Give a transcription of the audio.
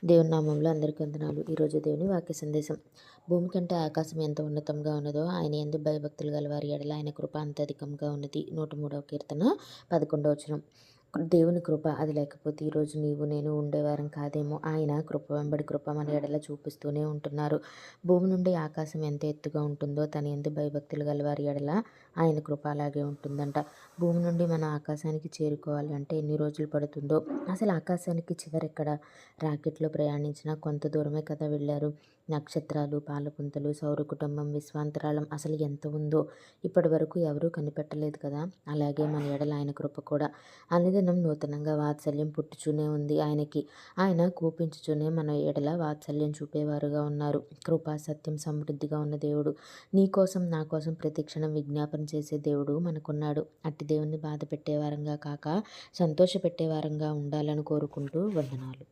దేవుని నామంలో అందరికీ వందనాలు. ఈరోజు దేవుని వాక్య సందేశం. భూమి కంటే ఆకాశం ఎంత ఉన్నతంగా ఉన్నదో ఆయన యందు భయభక్తులు గల వారి ఎడల ఆయన కృప అంత అధికంగా ఉన్నది. 103వ కీర్తన 11వ వచనం. దేవుని కృప అది లేకపోతే ఈరోజు నీవు నేను ఉండేవారం కాదేమో. ఆయన కృప వెంబడి కృప మన ఎడల చూపిస్తూనే ఉంటున్నారు. భూమి నుండి ఆకాశం ఎంత ఎత్తుగా ఉంటుందో తన యందు భయభక్తులు గల వారి ఎడల ఆయన కృప అలాగే ఉంటుందంట. భూమి నుండి మన ఆకాశానికి చేరుకోవాలి అంటే ఎన్ని రోజులు పడుతుందో. అసలు ఆకాశానికి చివరెక్కడ? రాకెట్లో ప్రయాణించిన కొంత దూరమే కదా వెళ్ళారు. నక్షత్రాలు, పాలపుంతలు, సౌర కుటుంబం, విశ్వాంతరాళం అసలు ఎంత ఉందో ఇప్పటి వరకు ఎవరూ కనిపెట్టలేదు కదా. అలాగే మన ఎడల ఆయన కృప కూడా అనుదినం నూతనంగా వాత్సల్యం పుట్టుచూనే ఉంది ఆయనకి. ఆయన కూపించుచూనే మన ఎడల వాత్సల్యం చూపేవారుగా ఉన్నారు. కృపా సత్యం సమృద్ధిగా ఉన్న దేవుడు, నీ కోసం నా కోసం ప్రతిక్షణం విజ్ఞాపన చేసే దేవుడు మనకున్నాడు. అట్టి దేవుణ్ణి బాధ పెట్టేవారంగా కాక సంతోష పెట్టేవారంగా ఉండాలని కోరుకుంటూ వందనాలు.